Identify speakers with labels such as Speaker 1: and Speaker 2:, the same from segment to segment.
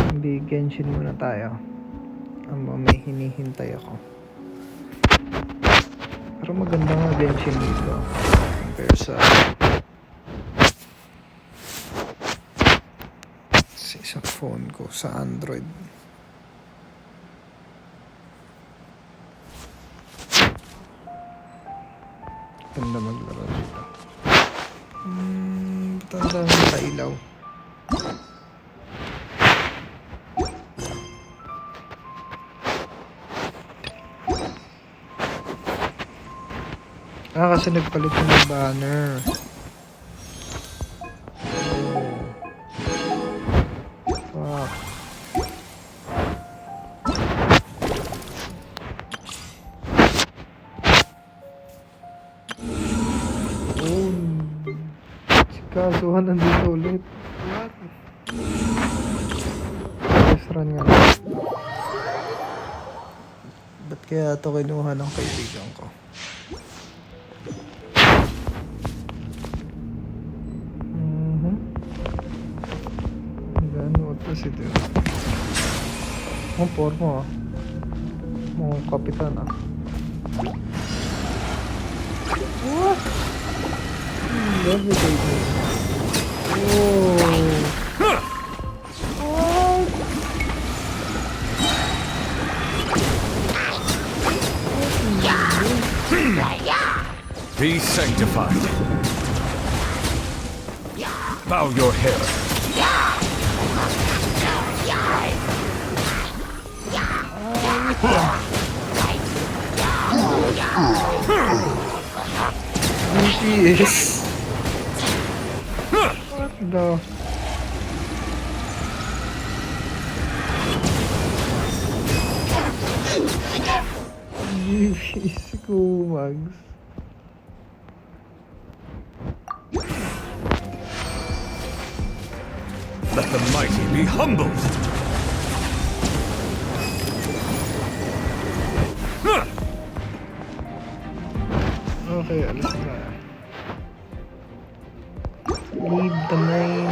Speaker 1: Hindi, Genshin muna tayo. May hinihintay ako. Pero maganda nga Genshin dito compare sa isang phone ko sa Android. Ganda maglaro dito. Ba't ang dami kailaw? Kasi nagpalit ko ng banner. Fuck. Si Kasuhan nandito ulit. What? Restaurant nga. Ba't kaya ito kinuha ng kaibigan ko? Kasi dito ang pormo mga kapitan what? Love it, baby.
Speaker 2: Be sanctified. Bow your head.
Speaker 1: BTS. What the? BTS Kumags.
Speaker 2: Let the mighty be humbled.
Speaker 1: Okay, alis na tayo. Leave the main.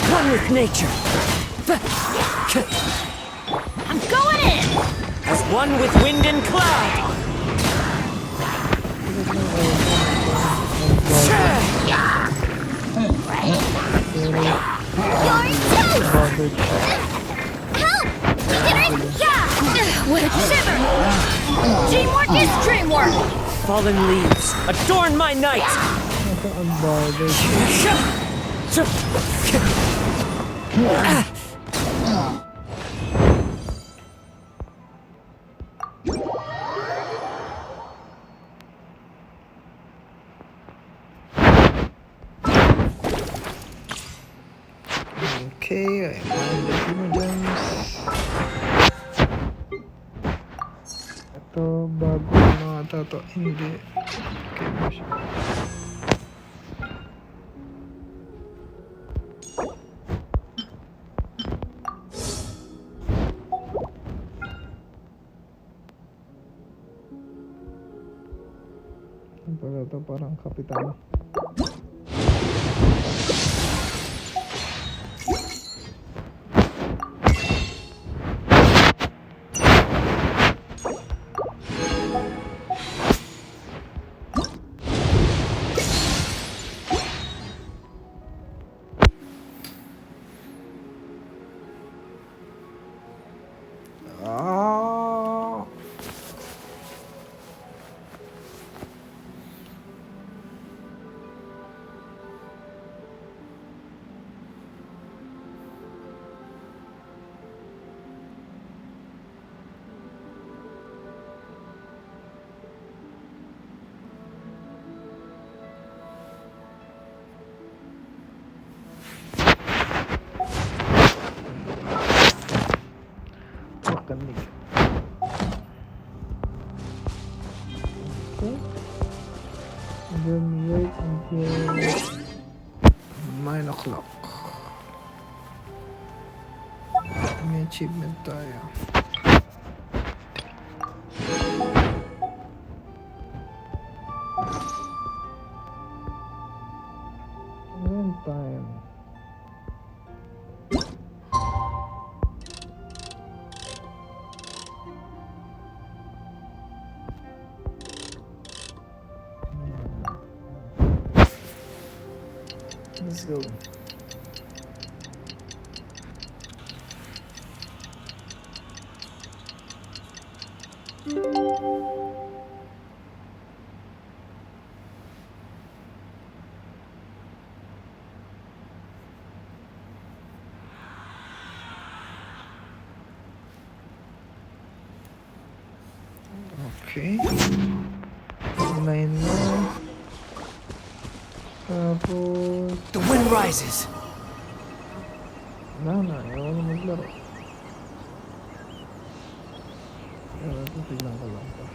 Speaker 3: One with nature. I'm going in. As one with wind and cloud.
Speaker 4: What a shimmer! Teamwork is dreamwork!
Speaker 3: Fallen leaves, adorn my night!
Speaker 1: Okay, I found the gems. Ito, bago na ata to. Hindi. Okay, masya. Ito parang kapitan. Okay. And then wait until 9 o'clock. May achievement tayo. Ayan time. Let's go. Okay. 9 na. Tapos...
Speaker 3: The wind rises.
Speaker 1: Ayaw na maglaro. Tignan ko lang to.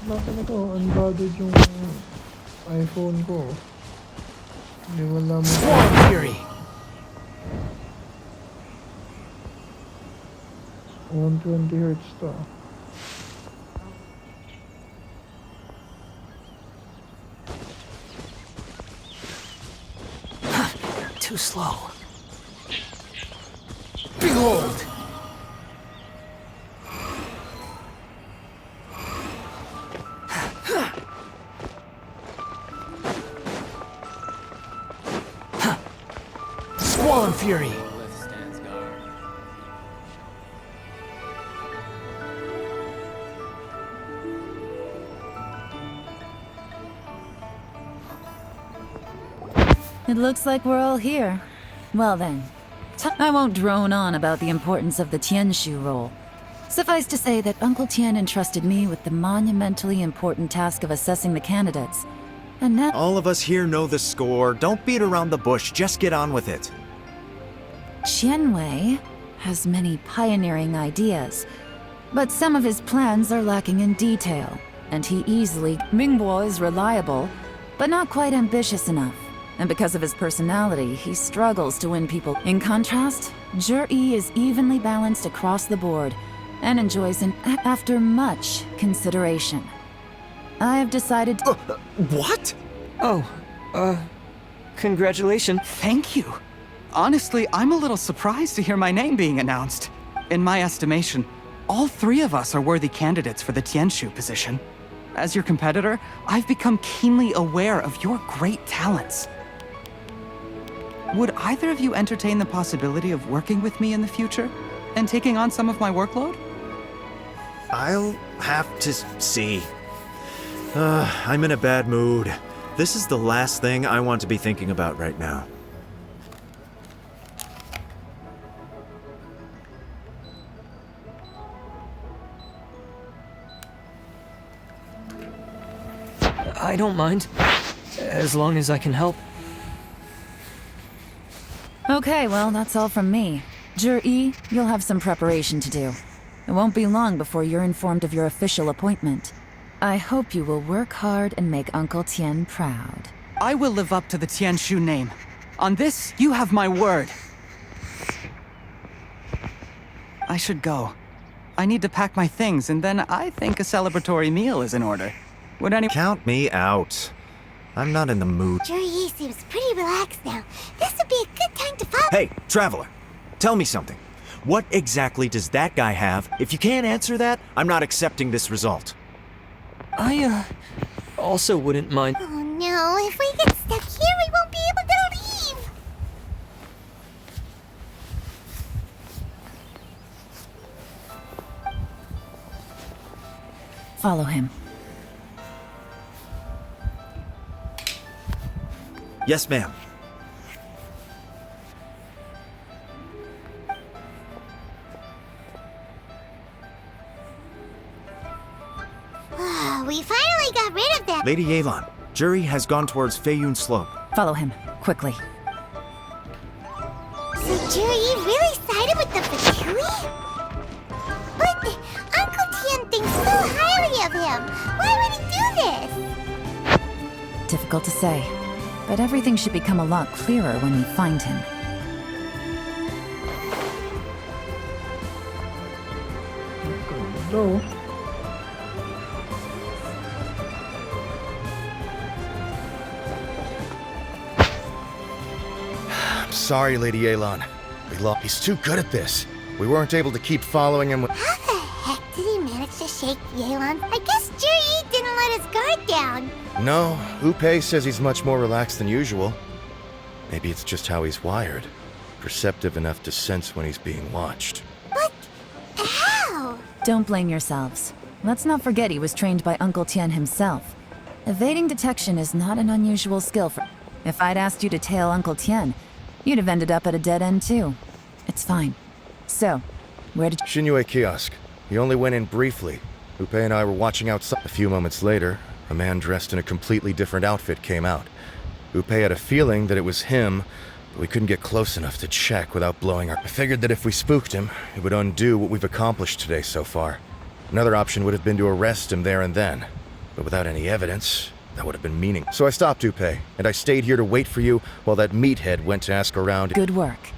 Speaker 1: Bakit ito? Unbothered yung iPhone ko. Hindi wala mo.
Speaker 3: Swarm Fury.
Speaker 1: 120 Hz to.
Speaker 3: Too slow. Behold! Squall and Fury.
Speaker 5: It looks like we're all here. Well then, I won't drone on about the importance of the Tianshu role. Suffice to say that Uncle Tian entrusted me with the monumentally important task of assessing the candidates. And now—
Speaker 6: All of us here know the score. Don't beat around the bush, just get on with it.
Speaker 5: Qianwei has many pioneering ideas, but some of his plans are lacking in detail, and he easily— Mingbo is reliable, but not quite ambitious enough. And because of his personality, he struggles to win people. In contrast, Zhi is evenly balanced across the board and enjoys after much consideration. I have decided to—
Speaker 6: What?
Speaker 7: Oh, congratulations.
Speaker 8: Thank you. Honestly, I'm a little surprised to hear my name being announced. In my estimation, all three of us are worthy candidates for the Tianshu position. As your competitor, I've become keenly aware of your great talents. Would either of you entertain the possibility of working with me in the future and taking on some of my workload?
Speaker 6: I'll have to see. I'm in a bad mood. This is the last thing I want to be thinking about right now.
Speaker 7: I don't mind, as long as I can help.
Speaker 5: Okay, well, that's all from me. Zhi, you'll have some preparation to do. It won't be long before you're informed of your official appointment. I hope you will work hard and make Uncle Tian proud.
Speaker 8: I will live up to the Tianshu name. On this, you have my word. I should go. I need to pack my things, and then I think a celebratory meal is in order. Would any—
Speaker 6: Count me out. I'm not in the mood.
Speaker 4: Zhi seems pretty relaxed now. This would be a good time to follow.
Speaker 6: Hey, Traveler, tell me something. What exactly does that guy have? If you can't answer that, I'm not accepting this result.
Speaker 7: I, also wouldn't mind.
Speaker 4: Oh no, if we get stuck here, we won't be able to leave.
Speaker 5: Follow him.
Speaker 6: Yes, ma'am.
Speaker 4: We finally got rid of them.
Speaker 6: Lady Yelan, Jury has gone towards Feiyun Slope.
Speaker 5: Follow him, quickly.
Speaker 4: So Zhi really sided with the Fatui? But Uncle Tian thinks so
Speaker 9: of him. Why would he do this?
Speaker 5: Difficult to say, but everything should become a lot clearer when we find him.
Speaker 1: Go.
Speaker 10: Sorry, Lady Yelan. He's too good at this. We weren't able to keep following him with—
Speaker 9: How the heck did he manage to shake Yelan? I guess Juri didn't let his guard down.
Speaker 10: No, Upe says he's much more relaxed than usual. Maybe it's just how he's wired. Perceptive enough to sense when he's being watched.
Speaker 9: But how?
Speaker 5: Don't blame yourselves. Let's not forget he was trained by Uncle Tian himself. Evading detection is not an unusual skill for— If I'd asked you to tail Uncle Tian, you'd have ended up at a dead end too. It's fine. So, where did—
Speaker 10: Shinue Kiosk. He only went in briefly. Upe and I were watching outside. A few moments later, a man dressed in a completely different outfit came out. Upe had a feeling that it was him, but we couldn't get close enough to check without blowing our— I figured that if we spooked him, it would undo what we've accomplished today so far. Another option would have been to arrest him there and then, but without any evidence, that would have been meaningless. So I stopped Upe, and I stayed here to wait for you while that meathead went to ask around.
Speaker 5: Good work.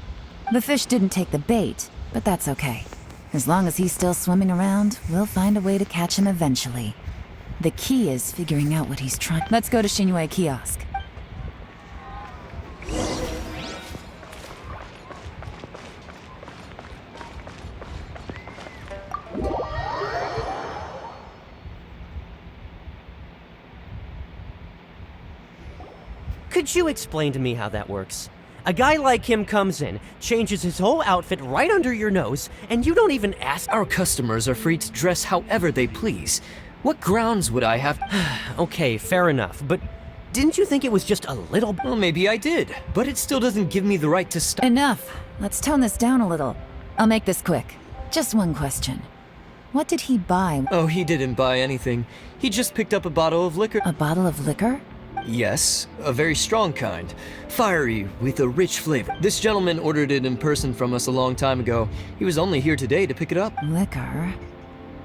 Speaker 5: The fish didn't take the bait, but that's okay. As long as he's still swimming around, we'll find a way to catch him eventually. The key is figuring out what he's trying— Let's go to Shinue Kiosk.
Speaker 3: Could you explain to me how that works? A guy like him comes in, changes his whole outfit right under your nose, and you don't even ask—
Speaker 7: Our customers are free to dress however they please. What grounds would I have?
Speaker 3: Okay, fair enough, but didn't you think it was just a little—
Speaker 7: Well, maybe I did, but it still doesn't give me the right to stop.
Speaker 5: Enough. Let's tone this down a little. I'll make this quick. Just one question. What did he buy?
Speaker 7: Oh, he didn't buy anything. He just picked up a bottle of liquor.
Speaker 5: A bottle of liquor?
Speaker 7: Yes, a very strong kind. Fiery, with a rich flavor. This gentleman ordered it in person from us a long time ago. He was only here today to pick it up.
Speaker 5: Liquor?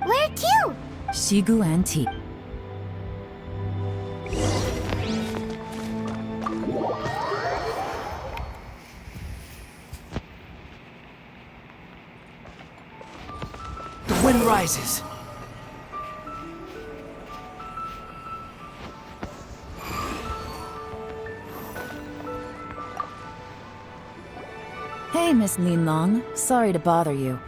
Speaker 9: Where to?
Speaker 5: Shigu Antique.
Speaker 7: The wind rises.
Speaker 5: Hey, Miss Lin Long. Sorry to bother you.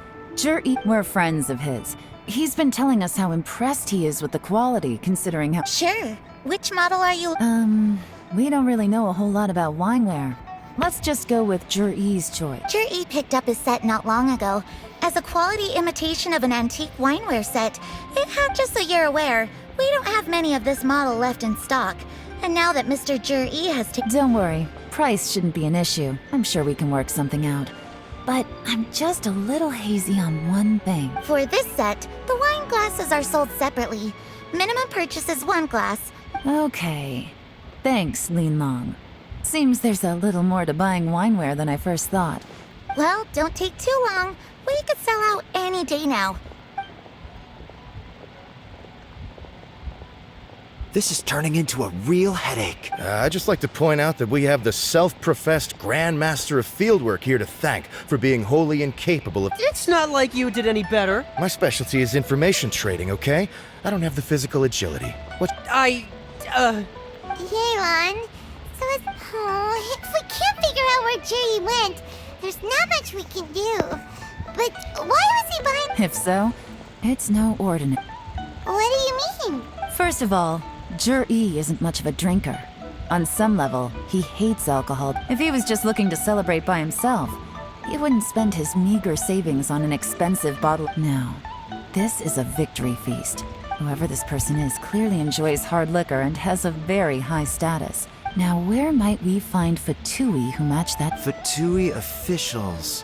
Speaker 5: We're friends of his. He's been telling us how impressed he is with the quality, considering how—
Speaker 9: Sure. Which model are you?
Speaker 5: We don't really know a whole lot about wineware. Let's just go with Jur-E's choice.
Speaker 9: Juri picked up his set not long ago. As a quality imitation of an antique wineware set, it had just a year wear. We don't have many of this model left in stock. And now that Mr. Juri has taken—
Speaker 5: Don't worry. Price shouldn't be an issue. I'm sure we can work something out. But I'm just a little hazy on one thing.
Speaker 9: For this set, the wine glasses are sold separately. Minimum purchase is 1 glass.
Speaker 5: Okay. Thanks, Lin Long. Seems there's a little more to buying wineware than I first thought.
Speaker 9: Well, don't take too long. We could sell out any day now.
Speaker 6: This is turning into a real headache.
Speaker 10: I'd just like to point out that we have the self-professed Grand Master of Fieldwork here to thank for being wholly incapable of—
Speaker 3: It's not like you did any better.
Speaker 10: My specialty is information trading, okay? I don't have the physical agility. What?
Speaker 9: Yelan, so if we can't figure out where Juri went, there's not much we can do. But why was he buying—
Speaker 5: If so, it's no ordinary.
Speaker 9: What do you mean?
Speaker 5: First of all, Jur-E isn't much of a drinker. On some level, he hates alcohol. If he was just looking to celebrate by himself, he wouldn't spend his meager savings on an expensive bottle. No, this is a victory feast. Whoever this person is clearly enjoys hard liquor and has a very high status. Now, where might we find Fatui who match that?
Speaker 6: Fatui officials.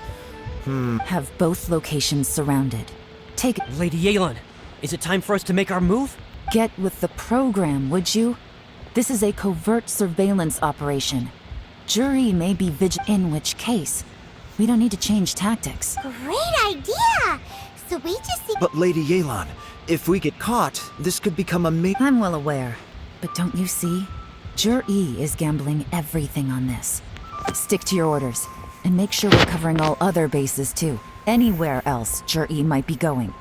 Speaker 5: Have both locations surrounded. Take it.
Speaker 3: Lady Yelan, is it time for us to make our move?
Speaker 5: Get with the program, would you? This is a covert surveillance operation. Juri may be in which case, we don't need to change tactics.
Speaker 9: Great idea! So we just see—
Speaker 6: But Lady Yelan, If we get caught, this could become a
Speaker 5: I'm well aware. But don't you see? Jur-E is gambling everything on this. Stick to your orders, and make sure we're covering all other bases too. Anywhere else Jur-E might be going.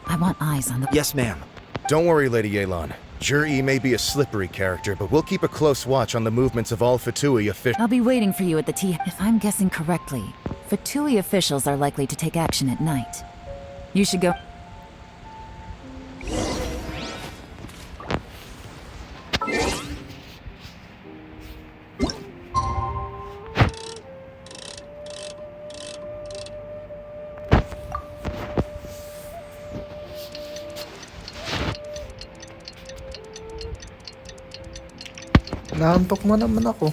Speaker 5: I want eyes on the—
Speaker 6: Yes, ma'am.
Speaker 10: Don't worry, Lady Yelan. Jur-E may be a slippery character, but we'll keep a close watch on the movements of all Fatui officials.
Speaker 5: I'll be waiting for you at the T. If I'm guessing correctly, Fatui officials are likely to take action at night. You should go.
Speaker 1: Naantok na naman ako.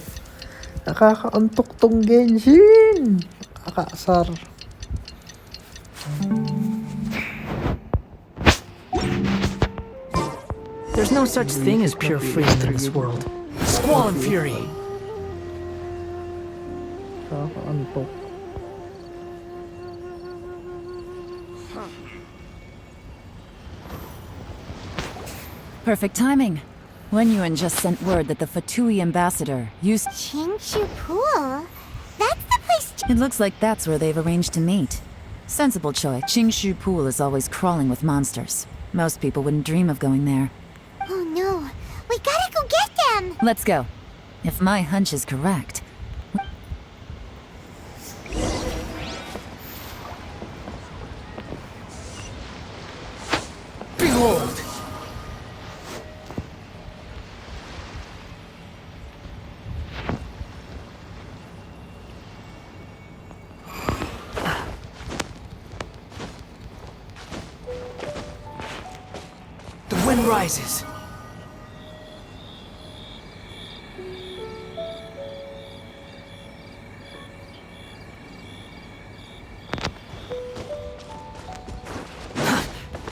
Speaker 1: Nakakaantok tong Genshin. Nakakaasar.
Speaker 11: There's no such thing as pure freedom in this world. Squall and fury!
Speaker 1: Nakakaantok.
Speaker 5: Perfect timing. Wenyuan just sent word that the Fatui ambassador used—
Speaker 9: Chingshu Pool? That's the place.
Speaker 5: It looks like that's where they've arranged to meet. Sensible choice. Chingshu Pool is always crawling with monsters. Most people wouldn't dream of going there.
Speaker 9: Oh no, we gotta go get them!
Speaker 5: Let's go. If my hunch is correct.
Speaker 11: Behold! The wind rises.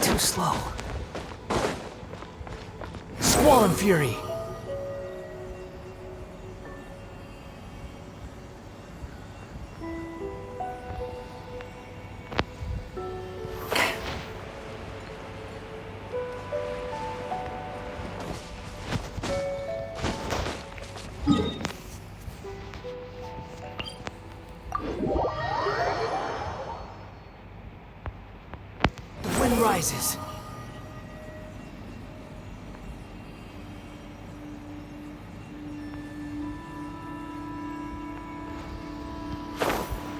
Speaker 11: Too slow. Squall and fury. The wind rises.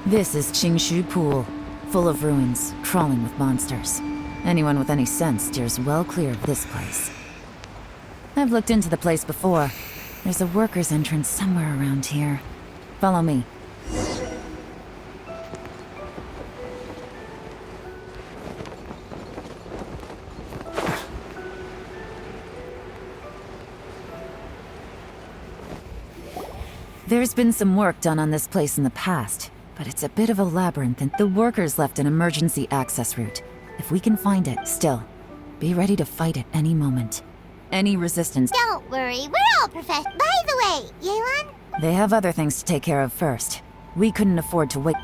Speaker 5: This is Chingshu Pool, full of ruins, crawling with monsters. Anyone with any sense steers well clear of this place. I've looked into the place before. There's a worker's entrance somewhere around here. Follow me. There's been some work done on this place in the past, but it's a bit of a labyrinth and the workers left an emergency access route. If we can find it, still, be ready to fight at any moment. Any resistance—
Speaker 9: Don't worry, we're all professional. By the way, Yelan?
Speaker 5: They have other things to take care of first. We couldn't afford to wait.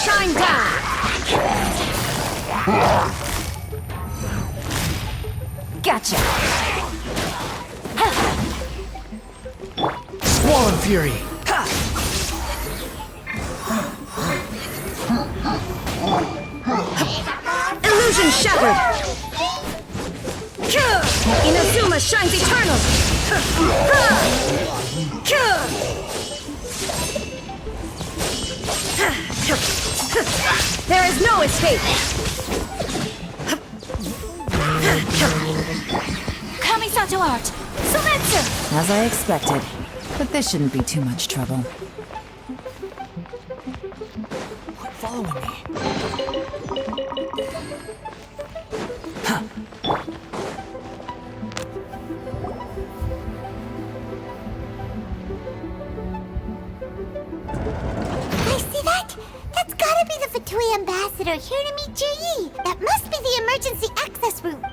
Speaker 4: Shine down!
Speaker 5: Gotcha!
Speaker 11: Squall and fury.
Speaker 4: Illusion shattered! Inazuma shines eternal! There is no escape!
Speaker 9: Kamisato art! Sumetsu!
Speaker 5: As I expected. But this shouldn't be too much trouble.
Speaker 11: Quit following me.
Speaker 9: I see that! That's gotta gotta be the Fatui ambassador here to meet Ji. That must be the emergency access route.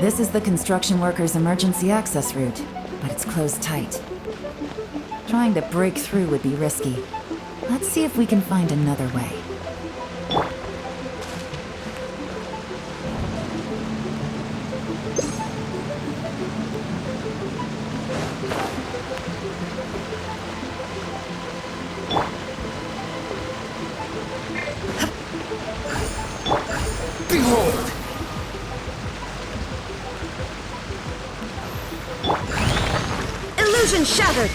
Speaker 5: This is the construction workers' emergency access route, but it's closed tight. Trying to break through would be risky. Let's see if we can find another way.
Speaker 11: Behold!
Speaker 4: Illusion shattered!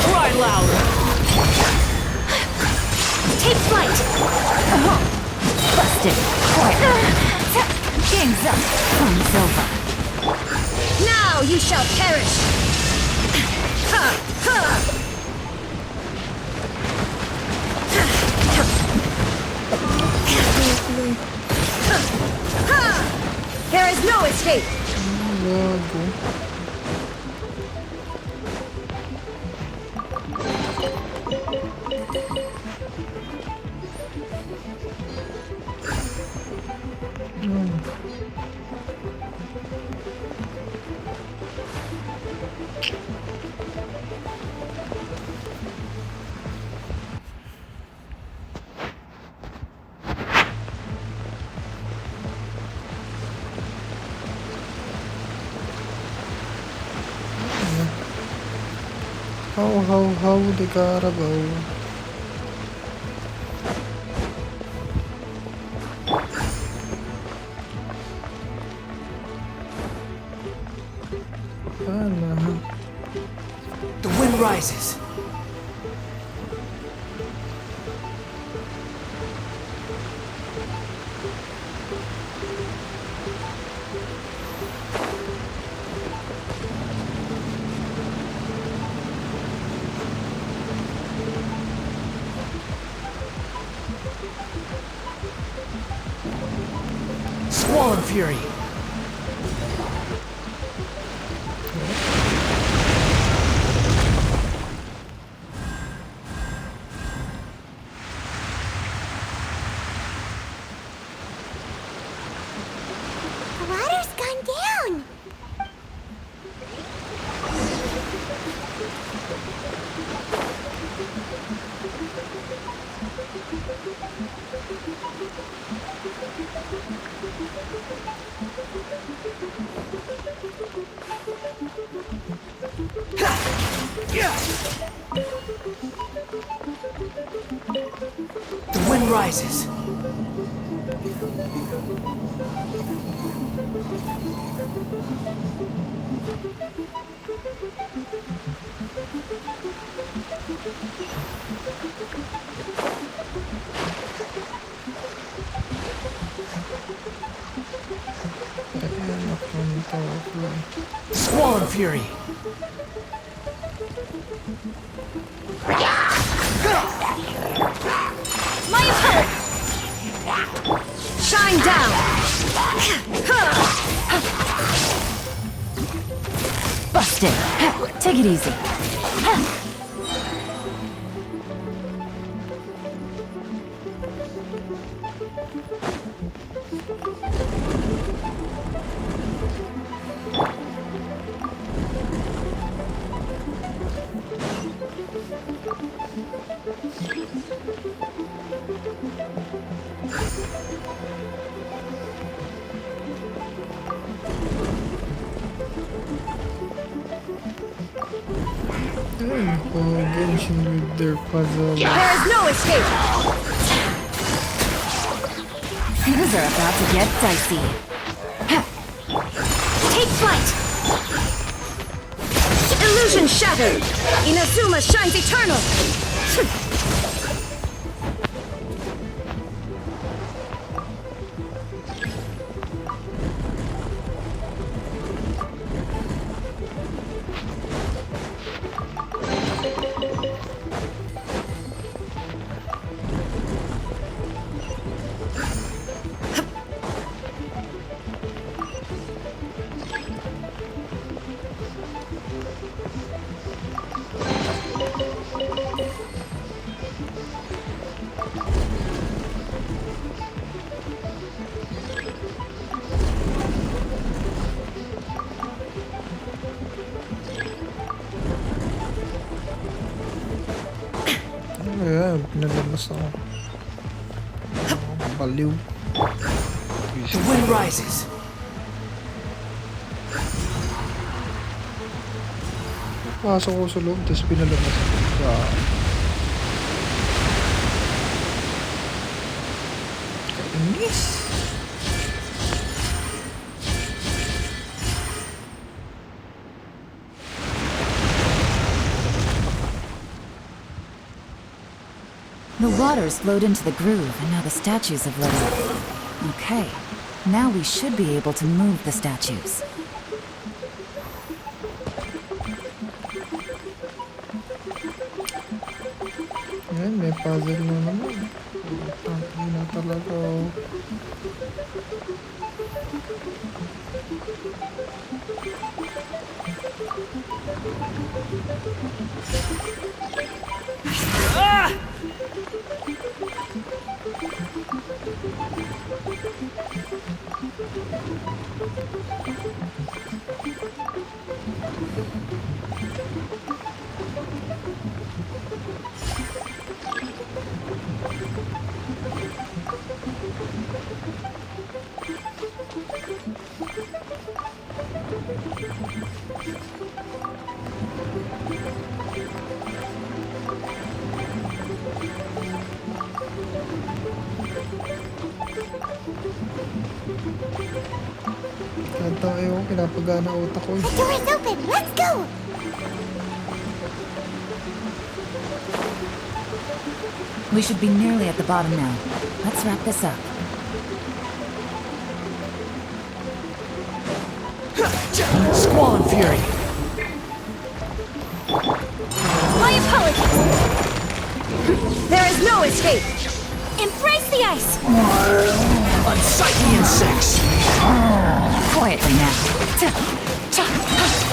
Speaker 11: Cry louder!
Speaker 4: Take flight!
Speaker 5: Busted! Quiet! Game's up! Fun's over.
Speaker 4: Now you shall perish! Ha! Ha! There is no escape!
Speaker 1: Gago. How they gotta go.
Speaker 11: The wind rises. Squall and fury.
Speaker 9: The water's gone down.
Speaker 11: The wind rises. Squall and fury.
Speaker 4: My opponent! Shine down!
Speaker 5: Busted! Take it easy.
Speaker 1: Genshin with their puzzle.
Speaker 4: There is no escape!
Speaker 5: Things are about to get dicey.
Speaker 4: Take flight! Illusion shattered! Inazuma shines eternal!
Speaker 1: Labas ako. Baliw.
Speaker 7: The wind rises.
Speaker 1: Pasok ko sa loob, tapos pinalabas ako. Kainis!
Speaker 5: The water's flowed into the groove, and now the statues have lit up. Okay, now we should be able to move the statues.
Speaker 1: Ayan, may puzzle na naman. Tangin na talaga. Tantang ayaw, pinapagana utak ko.
Speaker 9: The door is open. Let's go.
Speaker 5: We should be nearly at the bottom now. Let's wrap this up.
Speaker 7: Squall and Fury.
Speaker 4: My apologies. There is no escape. Embrace the ice.
Speaker 7: Unsightly insects.
Speaker 5: Quietly now.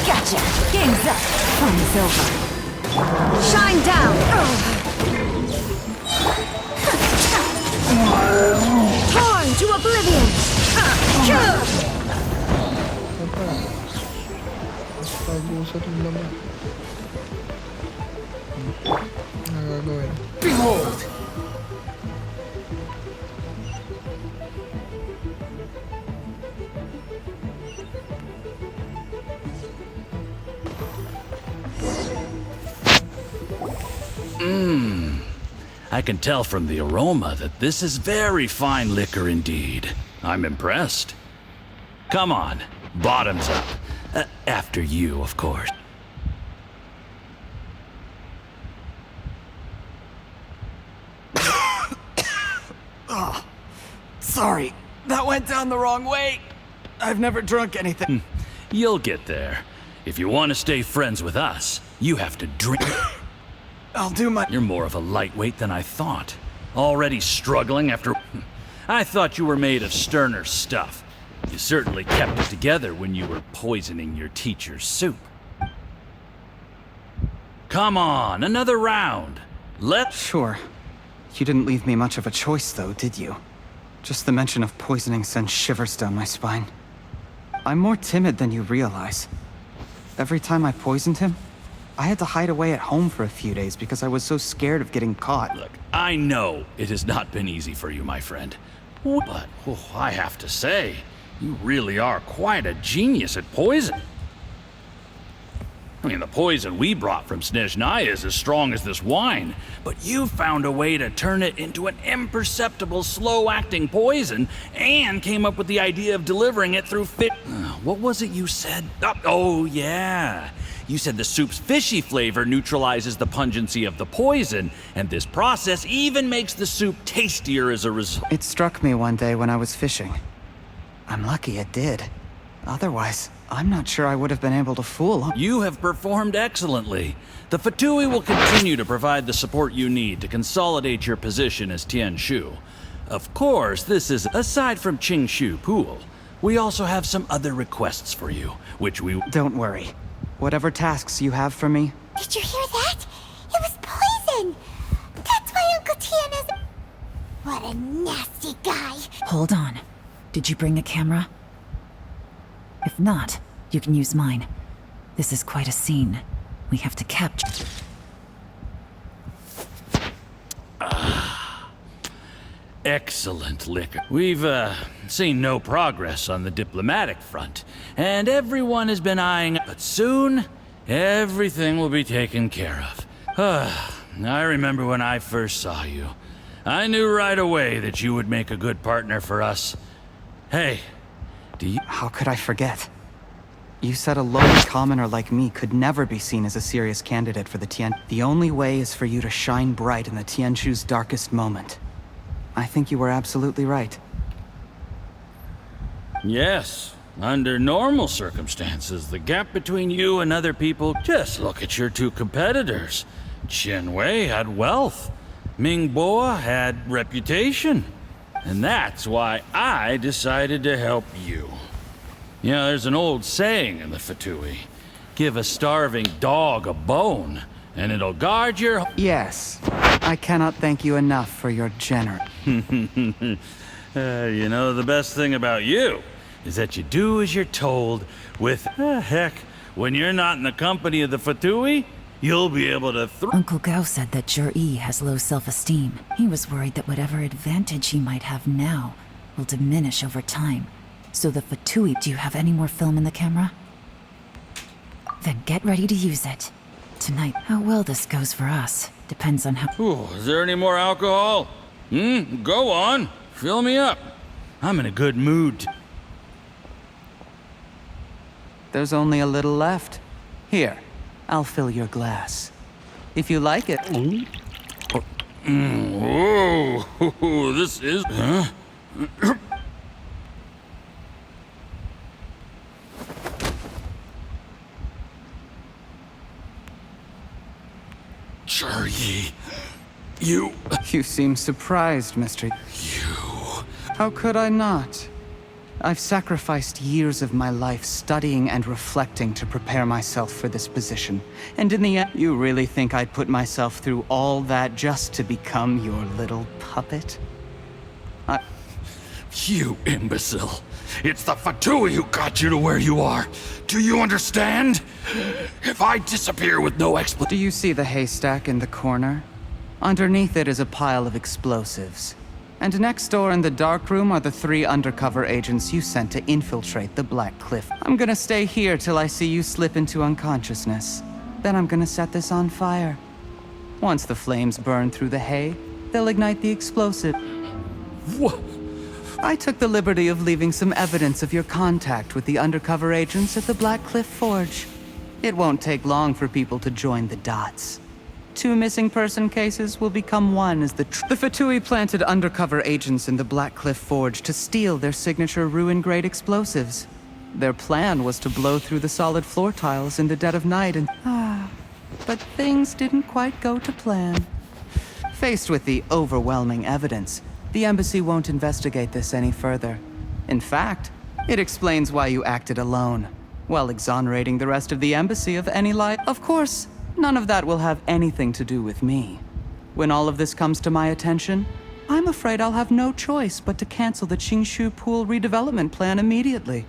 Speaker 5: Gotcha. Game's up. Fun is over.
Speaker 4: Shine down. Torn to oblivion.
Speaker 1: Mas pag-usap yung laman. Nagagawin.
Speaker 7: Behold.
Speaker 12: I can tell from the aroma that this is very fine liquor indeed. I'm impressed. Come on, bottoms up. After you, of course.
Speaker 8: Oh, sorry, that went down the wrong way. I've never drunk anything.
Speaker 12: You'll get there. If you want to stay friends with us, you have to drink.
Speaker 8: I'll do my...
Speaker 12: You're more of a lightweight than I thought. Already struggling after... I thought you were made of sterner stuff. You certainly kept it together when you were poisoning your teacher's soup. Come on, another round. Let's...
Speaker 8: Sure. You didn't leave me much of a choice, though, did you? Just the mention of poisoning sends shivers down my spine. I'm more timid than you realize. Every time I poisoned him, I had to hide away at home for a few days because I was so scared of getting caught.
Speaker 12: Look, I know it has not been easy for you, my friend. But I have to say, you really are quite a genius at poison. I mean, the poison we brought from Snezhnaya is as strong as this wine, but you found a way to turn it into an imperceptible, slow-acting poison and came up with the idea of delivering it through what was it you said? Oh, yeah. You said the soup's fishy flavor neutralizes the pungency of the poison, and this process even makes the soup tastier as a result.
Speaker 8: It struck me one day when I was fishing. I'm lucky it did. Otherwise, I'm not sure I would have been able to fool him.
Speaker 12: You have performed excellently. The Fatui will continue to provide the support you need to consolidate your position as Tianshu. Of course, this is aside from Qingshu Pool. We also have some other requests for you, which we...
Speaker 8: Don't worry. Whatever tasks you have for me...
Speaker 9: Did you hear that? It was poison! That's why Uncle Tian is... What a nasty guy!
Speaker 5: Hold on. Did you bring a camera? If not, you can use mine. This is quite a scene. We have to capture...
Speaker 12: excellent liquor. We've, seen no progress on the diplomatic front, and everyone has been eyeing, but soon, everything will be taken care of. I remember when I first saw you. I knew right away that you would make a good partner for us. Hey, do you—
Speaker 8: How could I forget? You said a lowly commoner like me could never be seen as a serious candidate for the Tien. The only way is for you to shine bright in the Tianshu's darkest moment. I think you were absolutely right.
Speaker 12: Yes. Under normal circumstances, the gap between you and other people— just look at your two competitors. Chen Wei had wealth. Ming Boa had reputation. And that's why I decided to help you. You know, there's an old saying in the Fatui. Give a starving dog a bone, and it'll guard your—
Speaker 8: Yes. I cannot thank you enough for your generous—
Speaker 12: You know, the best thing about you is that you do as you're told with— heck, when you're not in the company of the Fatui, you'll be able to
Speaker 5: Uncle Gao said that Jur-E has low self-esteem. He was worried that whatever advantage he might have now will diminish over time. So the Fatui— Do you have any more film in the camera? Then get ready to use it. Tonight, how well this goes for us depends on how—
Speaker 12: Ooh, is there any more alcohol? Go on. Fill me up. I'm in a good mood.
Speaker 8: There's only a little left. Here, I'll fill your glass. If you like it.
Speaker 12: Whoa, this is— huh? Jur-E, you—
Speaker 8: You seem surprised, Mr.
Speaker 12: You—
Speaker 8: How could I not? I've sacrificed years of my life studying and reflecting to prepare myself for this position. And in the end, you really think I'd put myself through all that just to become your little puppet?
Speaker 12: You imbecile. It's the Fatui who got you to where you are. Do you understand? If I disappear with no explanation—
Speaker 8: Do you see the haystack in the corner? Underneath it is a pile of explosives. And next door in the dark room are the 3 undercover agents you sent to infiltrate the Black Cliff. I'm gonna stay here till I see you slip into unconsciousness. Then I'm gonna set this on fire. Once the flames burn through the hay, they'll ignite the explosive.
Speaker 12: What?
Speaker 8: I took the liberty of leaving some evidence of your contact with the undercover agents at the Black Cliff Forge. It won't take long for people to join the dots. 2 missing person cases will become one as the Fatui planted undercover agents in the Black Cliff Forge to steal their signature ruin-grade explosives. Their plan was to blow through the solid floor tiles in the dead of night and— but things didn't quite go to plan. Faced with the overwhelming evidence, the embassy won't investigate this any further. In fact, it explains why you acted alone, while exonerating the rest of the embassy of any lie. Of course, none of that will have anything to do with me. When all of this comes to my attention, I'm afraid I'll have no choice but to cancel the Qingshu Pool redevelopment plan immediately.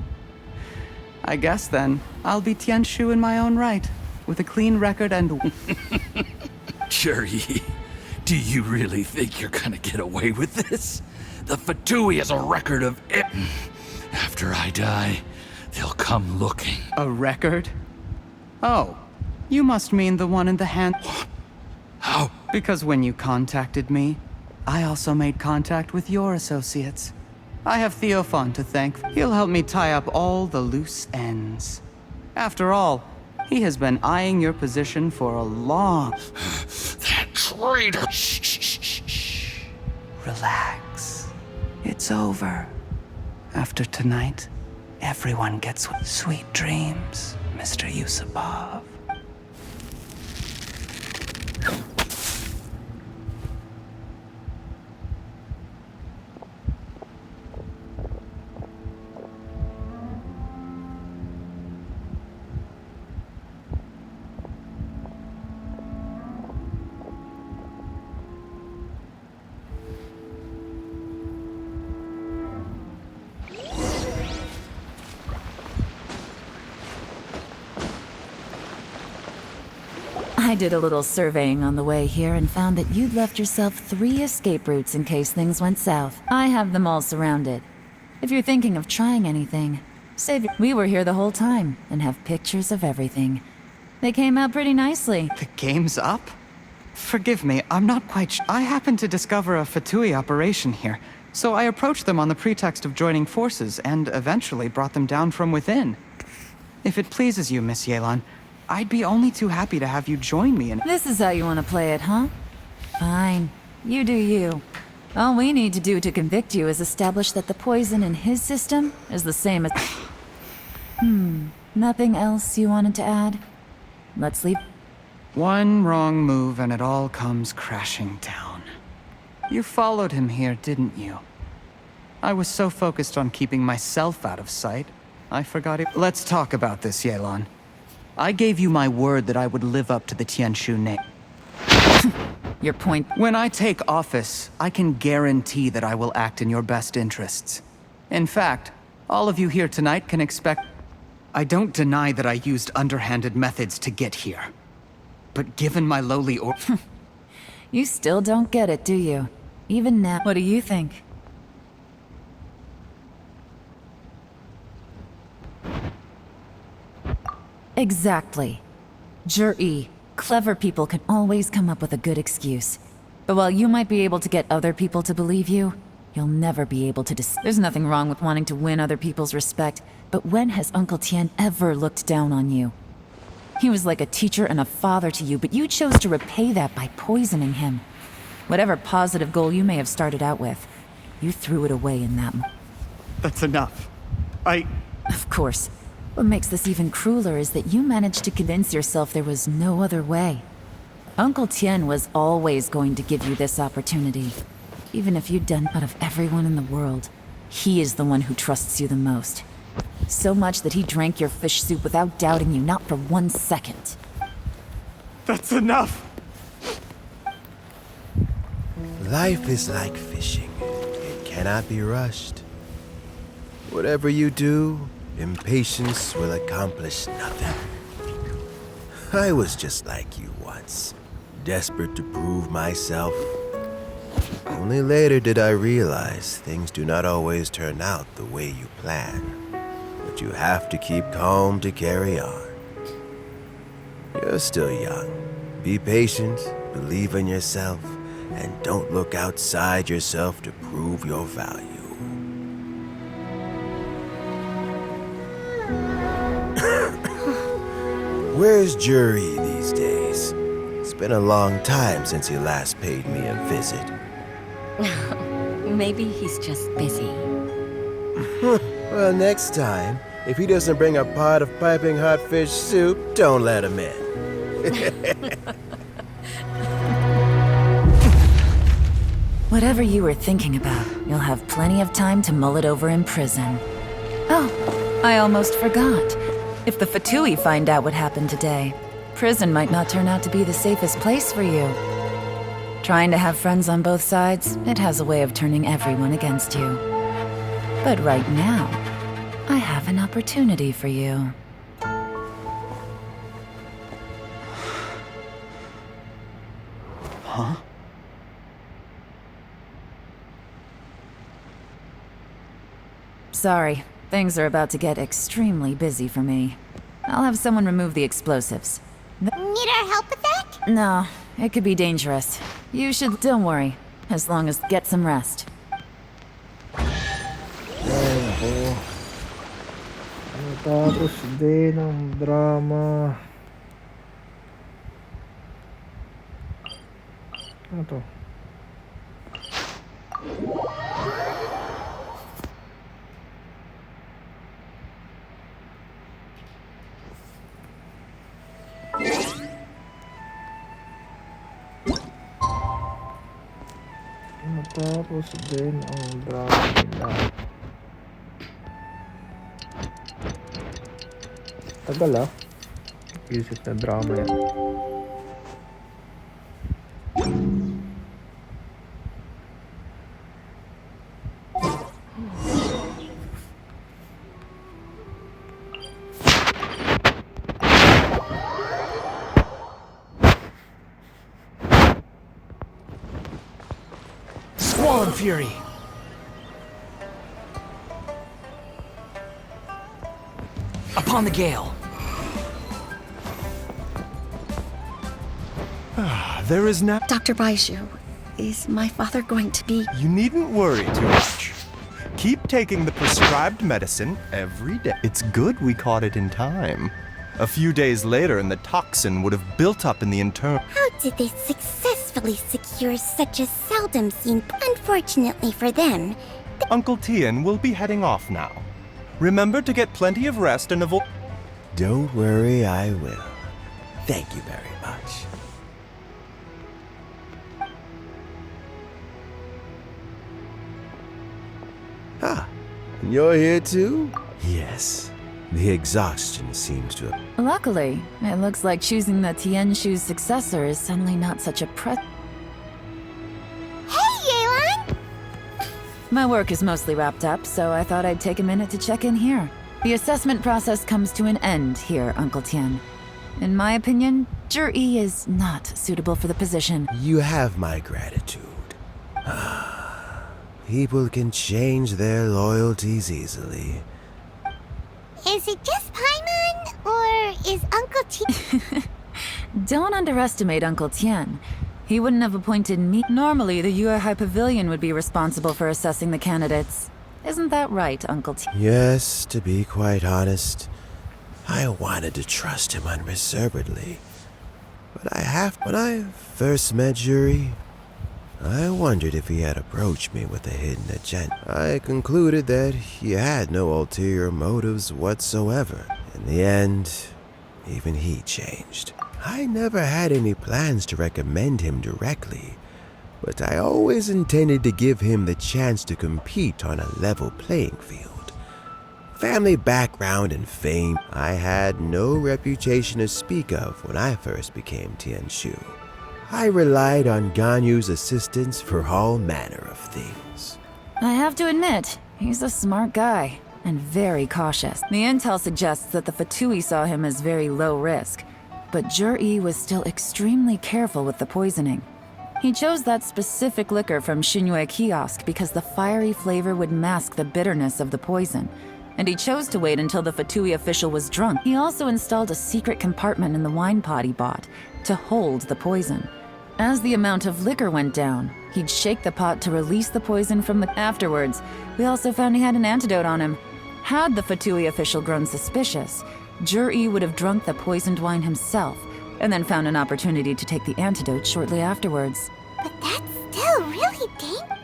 Speaker 8: I guess then, I'll be Tianshu in my own right, with a clean record and—
Speaker 12: Jur-E, do you really think you're gonna get away with this? The Fatui has a record of it. After I die, they'll come looking.
Speaker 8: A record? Oh, you must mean the one in the hand—
Speaker 12: How?
Speaker 8: Because when you contacted me, I also made contact with your associates. I have Theophan to thank. He'll help me tie up all the loose ends. After all, he has been eyeing your position for a long—
Speaker 12: That traitor!
Speaker 8: Shh. Relax. It's over. After tonight, everyone gets sweet dreams, Mr. Yusupov.
Speaker 5: I did a little surveying on the way here and found that you'd left yourself 3 escape routes in case things went south. I have them all surrounded. If you're thinking of trying anything, save your— We were here the whole time and have pictures of everything. They came out pretty nicely.
Speaker 8: The game's up? Forgive me, I'm not quite I happened to discover a Fatui operation here, so I approached them on the pretext of joining forces and eventually brought them down from within. If it pleases you, Miss Yelan, I'd be only too happy to have you join me in—
Speaker 5: This is how you want to play it, huh? Fine. You do you. All we need to do to convict you is establish that the poison in his system is the same as— Nothing else you wanted to add? Let's leave—
Speaker 8: One wrong move and it all comes crashing down. You followed him here, didn't you? I was so focused on keeping myself out of sight, I forgot it. Let's talk about this, Yelan. I gave you my word that I would live up to the Tianshu name.
Speaker 5: Your point—
Speaker 8: When I take office, I can guarantee that I will act in your best interests. In fact, all of you here tonight can expect— I don't deny that I used underhanded methods to get here. But given my lowly
Speaker 5: You still don't get it, do you? Even now— What do you think? Exactly. Jur-E, clever people can always come up with a good excuse. But while you might be able to get other people to believe you, you'll never be able to There's nothing wrong with wanting to win other people's respect, but when has Uncle Tian ever looked down on you? He was like a teacher and a father to you, but you chose to repay that by poisoning him. Whatever positive goal you may have started out with, you threw it away in that
Speaker 8: That's enough.
Speaker 5: Of course. What makes this even crueler is that you managed to convince yourself there was no other way. Uncle Tien was always going to give you this opportunity. Even if you'd done out of everyone in the world, he is the one who trusts you the most. So much that he drank your fish soup without doubting you, not for 1 second.
Speaker 8: That's enough!
Speaker 13: Life is like fishing. It cannot be rushed. Whatever you do, impatience will accomplish nothing. I was just like you once, desperate to prove myself. Only later did I realize things do not always turn out the way you plan. But you have to keep calm to carry on. You're still young. Be patient, believe in yourself, and don't look outside yourself to prove your value. Where's Jury these days? It's been a long time since he last paid me a visit.
Speaker 14: Maybe he's just busy.
Speaker 13: Well, next time, if he doesn't bring a pot of piping hot fish soup, don't let him in.
Speaker 5: Whatever you were thinking about, you'll have plenty of time to mull it over in prison. Oh, I almost forgot. If the Fatui find out what happened today, prison might not turn out to be the safest place for you. Trying to have friends on both sides, it has a way of turning everyone against you. But right now, I have an opportunity for you.
Speaker 8: Huh?
Speaker 5: Sorry, things are about to get extremely busy for me. I'll have someone remove the explosives.
Speaker 9: Need our help with that?
Speaker 5: No, it could be dangerous. You should— Don't worry, as long as— Get some rest.
Speaker 1: Ay, nako. Tapos din ang drama. Ano to? Matapos din ang drama nila. Tagal ah. Isip na drama yan.
Speaker 11: Squall and Fury. Upon the gale.
Speaker 13: There is now.
Speaker 14: Dr. Baishu, is my father going to be...
Speaker 13: You needn't worry too much. Keep taking the prescribed medicine every day. It's good we caught it in time. A few days later, and the toxin would have built up in the internal.
Speaker 9: How did they successfully secure such a seldom seen? Unfortunately for them,
Speaker 13: Uncle Tian will be heading off now. Remember to get plenty of rest and avoid.
Speaker 15: Don't worry, I will. Thank you very much. Ah, and you're here too? Yes. The exhaustion seems to have...
Speaker 5: Luckily, it looks like choosing the Tianshu's successor is suddenly not such a
Speaker 9: Hey, Yelan!
Speaker 5: My work is mostly wrapped up, so I thought I'd take a minute to check in here. The assessment process comes to an end here, Uncle Tian. In my opinion, Zhi is not suitable for the position.
Speaker 15: You have my gratitude. People can change their loyalties easily.
Speaker 9: Is it just Paimon, or is Uncle Tian?
Speaker 5: Don't underestimate Uncle Tian. He wouldn't have appointed me. Normally, the Yuehai Pavilion would be responsible for assessing the candidates. Isn't that right, Uncle Tian?
Speaker 15: Yes, to be quite honest, I wanted to trust him unreservedly. But when I first met Zhi, I wondered if he had approached me with a hidden agenda. I concluded that he had no ulterior motives whatsoever. In the end, even he changed. I never had any plans to recommend him directly, but I always intended to give him the chance to compete on a level playing field. Family background and fame, I had no reputation to speak of when I first became Tianshu. I relied on Ganyu's assistance for all manner of things.
Speaker 5: I have to admit, he's a smart guy, and very cautious. The intel suggests that the Fatui saw him as very low risk, but Zhi was still extremely careful with the poisoning. He chose that specific liquor from Xinyue Kiosk because the fiery flavor would mask the bitterness of the poison, and he chose to wait until the Fatui official was drunk. He also installed a secret compartment in the wine pot he bought to hold the poison. As the amount of liquor went down, he'd shake the pot to release the poison from the... Afterwards, we also found he had an antidote on him. Had the Fatui official grown suspicious, Zhi would have drunk the poisoned wine himself, and then found an opportunity to take the antidote shortly afterwards.
Speaker 9: But that's still really dangerous.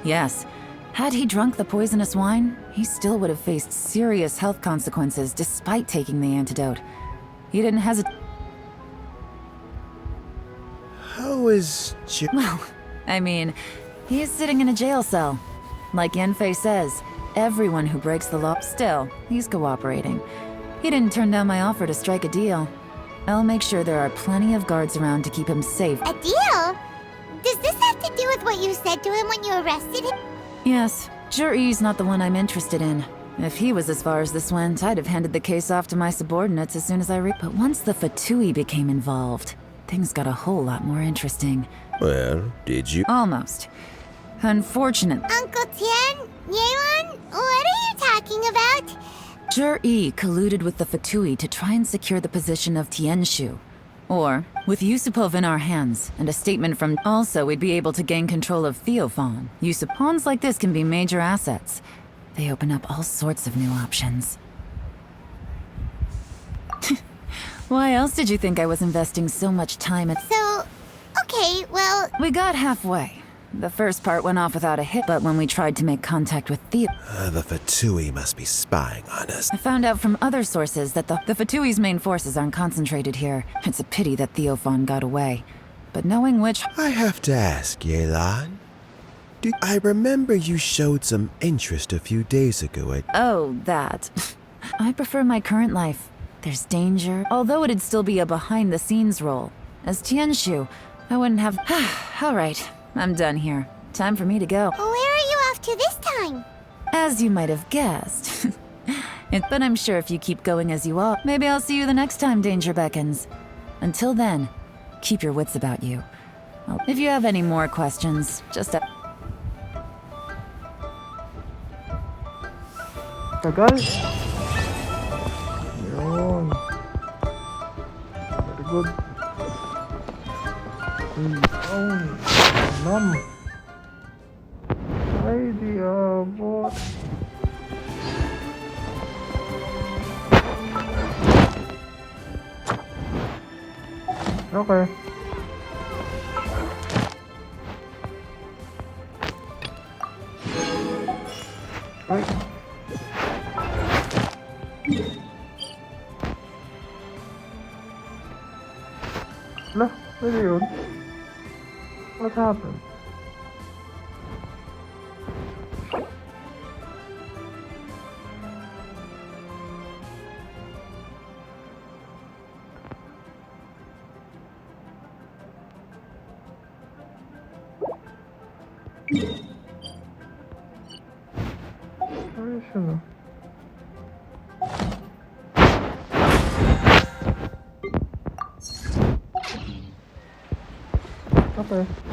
Speaker 5: Yes, had he drunk the poisonous wine, he still would have faced serious health consequences despite taking the antidote. He didn't hesitate.
Speaker 15: How is Zhi?
Speaker 5: Well, I mean, he's sitting in a jail cell. Like Yanfei says, everyone who breaks the law... Still, he's cooperating. He didn't turn down my offer to strike a deal. I'll make sure there are plenty of guards around to keep him safe.
Speaker 9: A deal? Does this have to do with what you said to him when you arrested him?
Speaker 5: Yes, Zhi's not the one I'm interested in. If he was as far as this went, I'd have handed the case off to my subordinates as soon as But once the Fatui became involved, things got a whole lot more interesting.
Speaker 15: Well, did you?
Speaker 5: Almost. Unfortunately,
Speaker 9: Uncle Tian? Yelan? What are you talking about?
Speaker 5: Zhi colluded with the Fatui to try and secure the position of Tianshu. Or, with Yusupov in our hands, and a statement from... Also, we'd be able to gain control of Theophan. Pawns like this can be major assets. They open up all sorts of new options. Why else did you think I was investing so much time at...
Speaker 9: So, okay, well...
Speaker 5: We got halfway. The first part went off without a hit, but when we tried to make contact with
Speaker 15: The Fatui must be spying on us.
Speaker 5: I found out from other sources that the Fatui's main forces aren't concentrated here. It's a pity that Theophan got away. But knowing which...
Speaker 15: I have to ask, Yelan. I remember you showed some interest a few days ago at...
Speaker 5: Oh, that. I prefer my current life. There's danger, although it'd still be a behind-the-scenes role. As Tianshu, I wouldn't have... All right, I'm done here. Time for me to go.
Speaker 9: Where are you off to this time?
Speaker 5: As you might have guessed. But I'm sure if you keep going as you are, maybe I'll see you the next time danger beckons. Until then, keep your wits about you. If you have any more questions, just...
Speaker 1: Tagal. Yun. Very good. Down. Nam. Ay, di abot. Okay. Ay. Lah, pwede yun. What happened? Ayos yun ah. Okay.